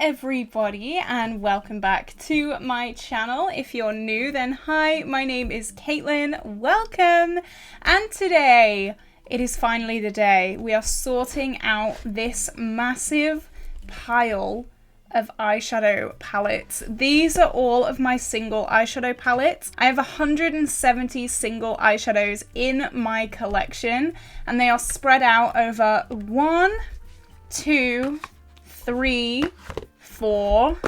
everybody, and welcome back to my channel. If you're new, then hi, my name is Caitlin. Welcome. And today it is finally the day. We are sorting out this massive pile of eyeshadow palettes. These are all of my single eyeshadow palettes. I have 170 single eyeshadows in my collection, and they are spread out over 1, 2, 3, 4,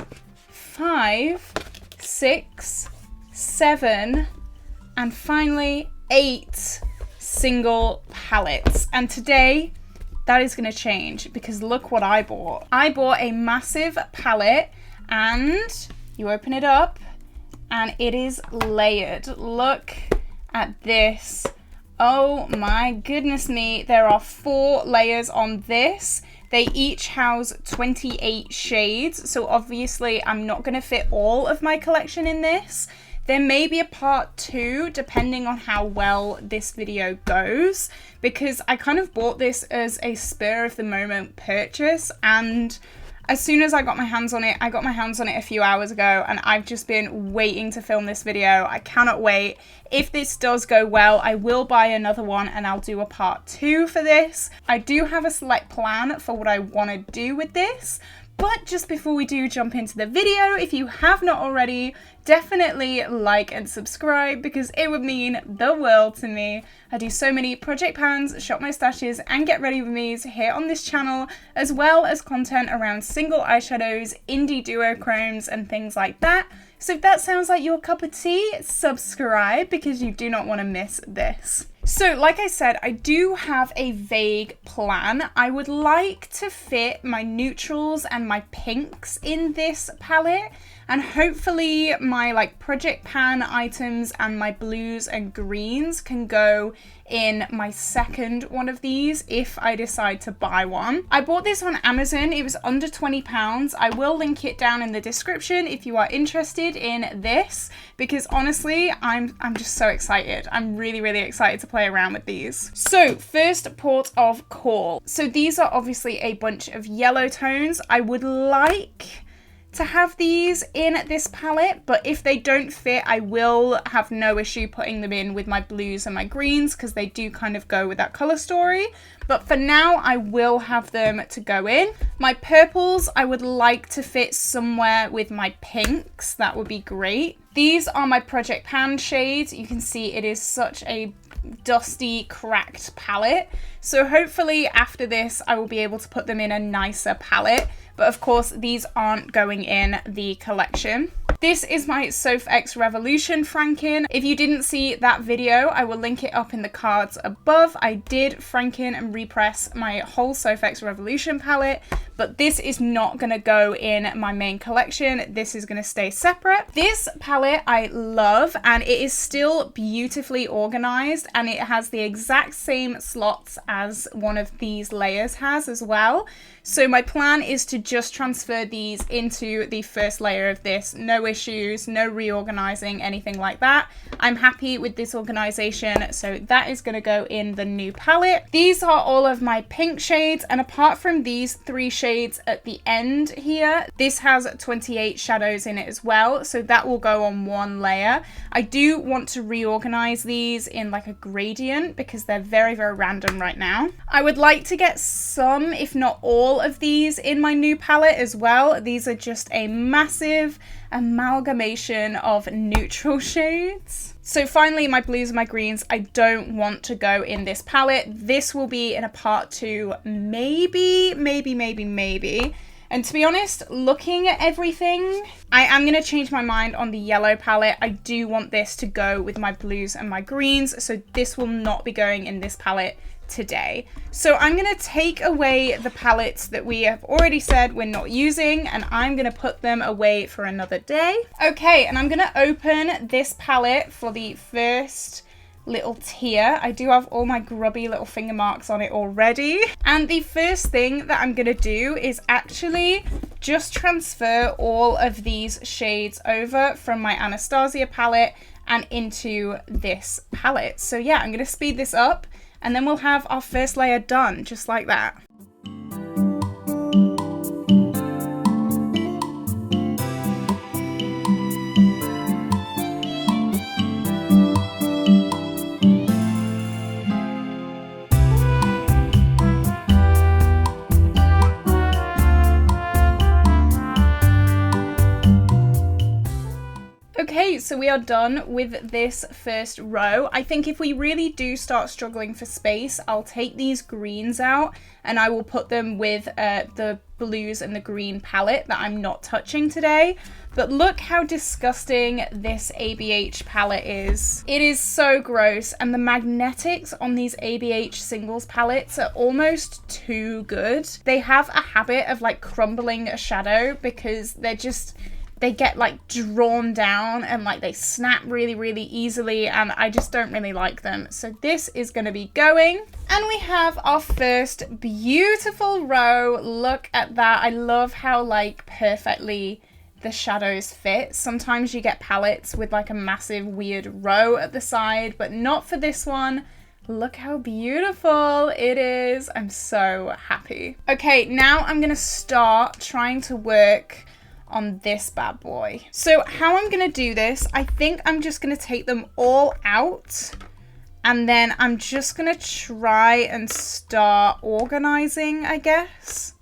5, 6, 7, and finally 8 single palettes. And today that is going to change because look what I bought. I bought a massive palette, and you open it up and it is layered. Look at this. Oh my goodness me. There are 4 layers on this. They each house 28 shades, so obviously I'm not going to fit all of my collection in this. There may be a part 2 depending on how well this video goes, because I kind of bought this as a spur of the moment purchase, and as soon as I got my hands on it, I got my hands on it a few hours ago, and I've just been waiting to film this video. I cannot wait. If this does go well, I will buy another one and I'll do a part 2 for this. I do have a select plan for what I want to do with this, but just before we do jump into the video, if you have not already, definitely like and subscribe because it would mean the world to me. I do so many project pans, shop my stashes, and get ready with me's here on this channel, as well as content around single eyeshadows, indie duochromes, and things like that. So if that sounds like your cup of tea, subscribe because you do not want to miss this. So like I said, I do have a vague plan. I would like to fit my neutrals and my pinks in this palette, and hopefully my like project pan items and my blues and greens can go in my second one of these if I decide to buy one. I bought this on Amazon. It was under £20. I will link it down in the description if you are interested in this, because honestly I'm just so excited. I'm really excited to play around with these. So first port of call. So these are obviously a bunch of yellow tones. I would like to have these in this palette, but if they don't fit, I will have no issue putting them in with my blues and my greens because they do kind of go with that color story. But for now, I will have them to go in. My purples, I would like to fit somewhere with my pinks. That would be great. These are my Project Pan shades. You can see it is such a dusty, cracked palette. So hopefully after this, I will be able to put them in a nicer palette. But of course, these aren't going in the collection. This is my SOO Revolution Franken. If you didn't see that video, I will link it up in the cards above. I did Franken and repress my whole SOO Revolution palette, but this is not going to go in my main collection. This is going to stay separate. This palette I love, and it is still beautifully organized, and it has the exact same slots as one of these layers has as well. So my plan is to just transfer these into the first layer of this. No issues, no reorganizing, anything like that. I'm happy with this organization, so that is going to go in the new palette. These are all of my pink shades, and apart from these 3 shades at the end here, this has 28 shadows in it as well, so that will go on one layer. I do want to reorganize these in like a gradient because they're very random right now. I would like to get some, if not all, of these in my new palette as well. These are just a massive amalgamation of neutral shades. So finally, my blues and my greens, I don't want to go in this palette. This will be in a part 2, maybe. And to be honest, looking at everything, I am going to change my mind on the yellow palette. I do want this to go with my blues and my greens, so this will not be going in this palette today. So I'm going to take away the palettes that we have already said we're not using, and I'm going to put them away for another day. Okay, and I'm going to open this palette for the first little tier. I do have all my grubby little finger marks on it already. And the first thing that I'm going to do is actually just transfer all of these shades over from my Anastasia palette and into this palette. So yeah, I'm going to speed this up, and then we'll have our first layer done, just like that. so we are done with this first row. I think if we really do start struggling for space, I'll take these greens out and I will put them with the blues and the green palette that I'm not touching today. But look how disgusting this ABH palette is. It is so gross, and the magnetics on these ABH singles palettes are almost too good. They have a habit of like crumbling a shadow because they get like drawn down and like they snap really, really easily, and I just don't really like them. So this is going to be going. And we have our first beautiful row. Look at that. I love how like perfectly the shadows fit. Sometimes you get palettes with like a massive weird row at the side, but not for this one. Look how beautiful it is. I'm so happy. Okay, now I'm gonna start trying to work on this bad boy. So how I'm gonna do this, I think I'm just gonna take them all out, and then I'm just gonna try and start organizing, I guess.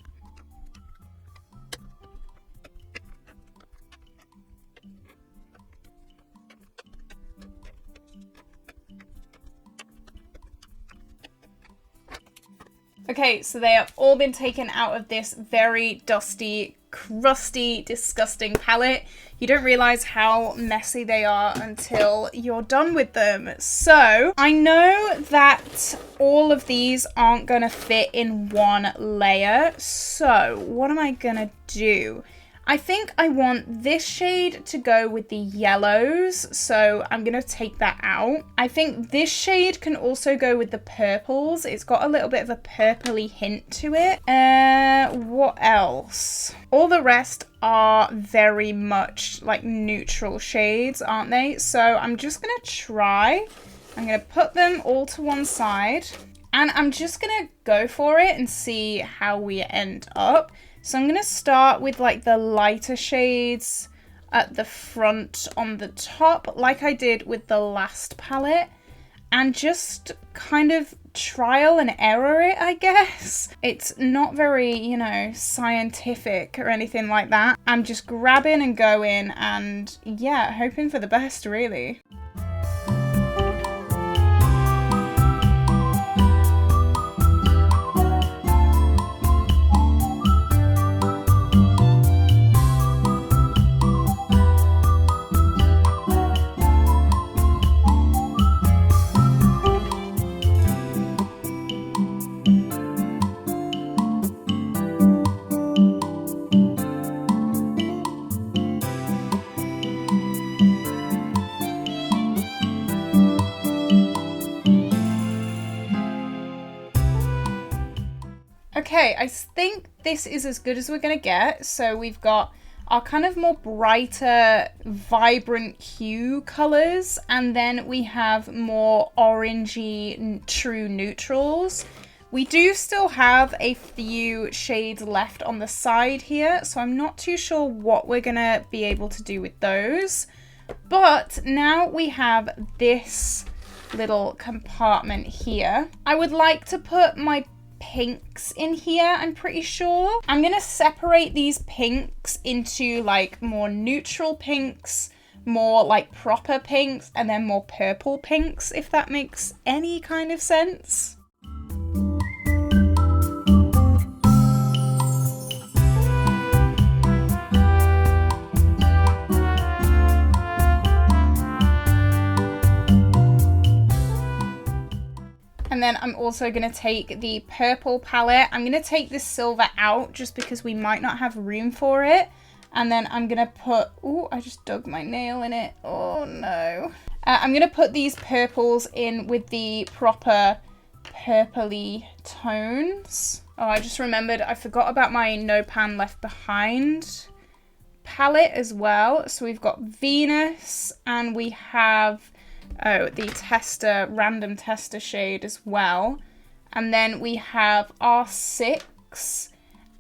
Okay, so they have all been taken out of this very dusty, crusty, disgusting palette. You don't realize how messy they are until you're done with them. So I know that all of these aren't gonna fit in one layer. So what am I gonna do? I think I want this shade to go with the yellows, so I'm going to take that out. I think this shade can also go with the purples. It's got a little bit of a purpley hint to it. What else? All the rest are very much like neutral shades, aren't they? So I'm just going to try. I'm going to put them all to one side, and I'm just going to go for it and see how we end up. So I'm going to start with like the lighter shades at the front on the top, like I did with the last palette, and just kind of trial and error it, I guess. It's not very, you know, scientific or anything like that. I'm just grabbing and going and yeah, hoping for the best, really. Okay, I think this is as good as we're going to get. So we've got our kind of more brighter, vibrant hue colors, and then we have more orangey, true neutrals. We do still have a few shades left on the side here, so I'm not too sure what we're going to be able to do with those. But now we have this little compartment here. I would like to put my pinks in here, I'm pretty sure. I'm gonna separate these pinks into like more neutral pinks, more like proper pinks, and then more purple pinks, if that makes any kind of sense. And then I'm also going to take the purple palette. I'm going to take this silver out just because we might not have room for it. And then I'm going to put, oh, I just dug my nail in it. Oh no. I'm going to put these purples in with the proper purpley tones. Oh, I just remembered I forgot about my No Pan Left Behind palette as well. So we've got Venus, and we have the random tester shade as well. And then we have R6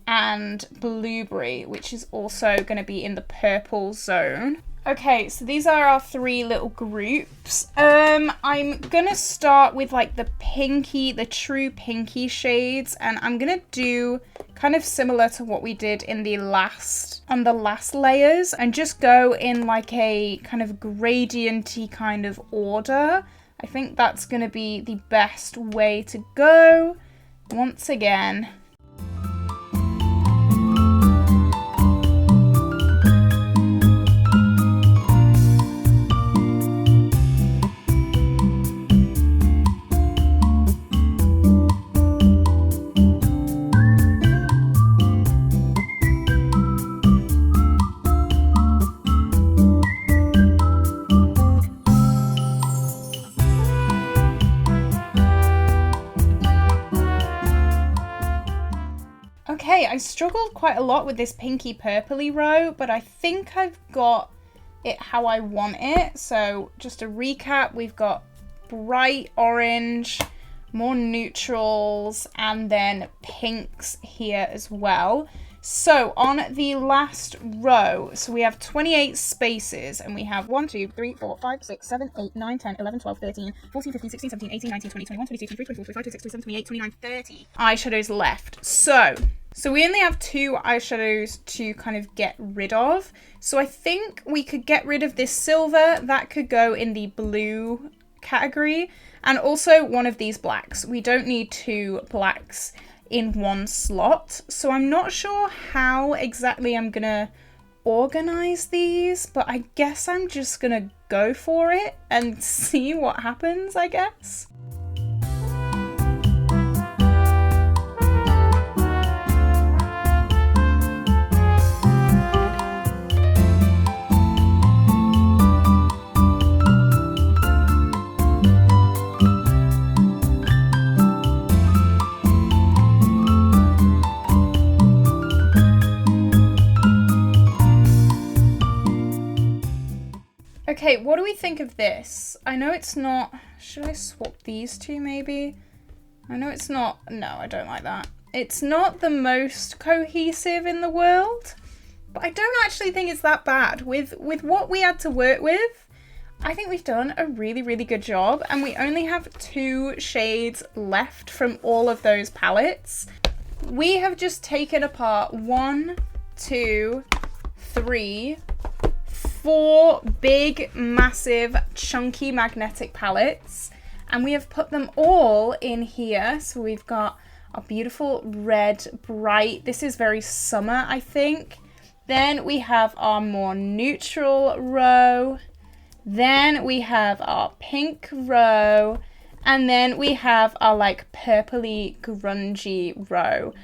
and Blueberry, which is also going to be in the purple zone. Okay, so these are our three little groups. I'm going to start with like the pinky, the true pinky shades, and I'm going to do kind of similar to what we did in the last layers, and just go in like a kind of gradienty kind of order. I think that's going to be the best way to go once again. Okay, I struggled quite a lot with this pinky purpley row, but I think I've got it how I want it. So just to recap, we've got bright orange, more neutrals, and then pinks here as well. So on the last row, so we have 28 spaces, and we have 1, 2, 3, 4, 5, 6, 7, 8, 9, 10, 11, 12, 13, 14, 15, 16, 17, 18, 19, 20, 21, 22, 23, 24, 25, 26, 27, 28, 29, 30 eyeshadows left. So we only have 2 eyeshadows to kind of get rid of. So I think we could get rid of this silver. That could go in the blue category. And also one of these blacks. We don't need 2 blacks in one slot. So I'm not sure how exactly I'm gonna organize these, but I guess I'm just gonna go for it and see what happens, I guess. Okay, what do we think of this? I know it's not... Should I swap these two maybe? I know it's not... No, I don't like that. It's not the most cohesive in the world, but I don't actually think it's that bad. With what we had to work with, I think we've done a really, really good job, and we only have 2 shades left from all of those palettes. We have just taken apart 1, 2, 3... 4 big, massive, chunky magnetic palettes, and we have put them all in here. So we've got a beautiful red, bright, this is very summer, I think. Then we have our more neutral row. Then we have our pink row. And then we have our like purpley, grungy row.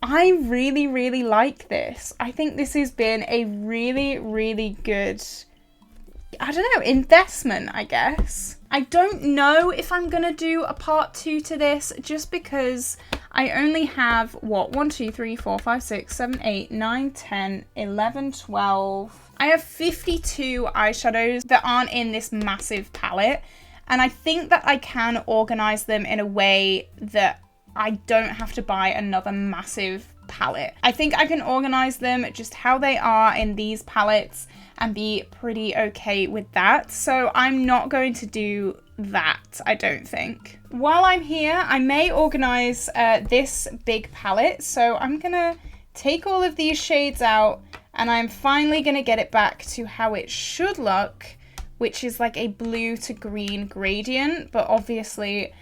I really, really like this. I think this has been a really, really good, I don't know, investment, I guess. I don't know if I'm going to do a part 2 to this, just because I only have, what, 1, 2, 3, 4, 5, 6, 7, 8, 9, 10, 11, 12. I have 52 eyeshadows that aren't in this massive palette. And I think that I can organize them in a way that I don't have to buy another massive palette. I think I can organize them just how they are in these palettes and be pretty okay with that. So I'm not going to do that, I don't think. While I'm here, I may organize this big palette. So I'm gonna take all of these shades out, and I'm finally gonna get it back to how it should look, which is like a blue to green gradient, but obviously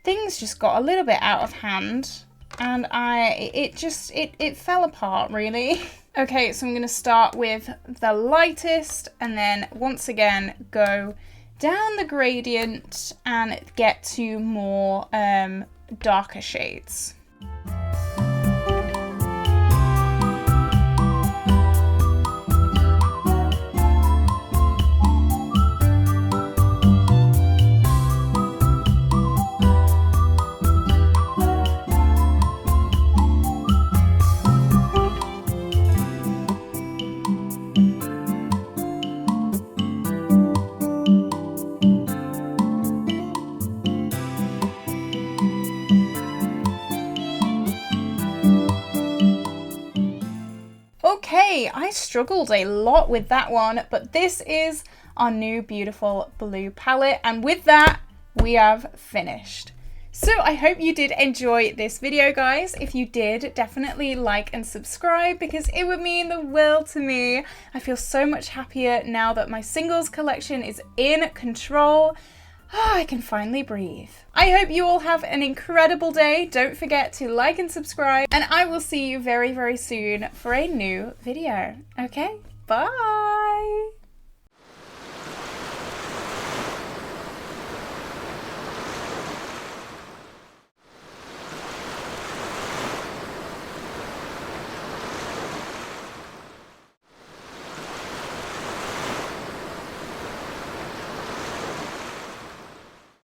things just got a little bit out of hand, and it fell apart really. Okay, so I'm gonna start with the lightest, and then once again go down the gradient and get to more darker shades. Okay, I struggled a lot with that one, but this is our new beautiful blue palette, and with that we have finished. So I hope you did enjoy this video, guys. If you did, definitely like and subscribe because it would mean the world to me. I feel so much happier now that my singles collection is in control. Oh, I can finally breathe. I hope you all have an incredible day. Don't forget to like and subscribe, and I will see you very, very soon for a new video. Okay, bye.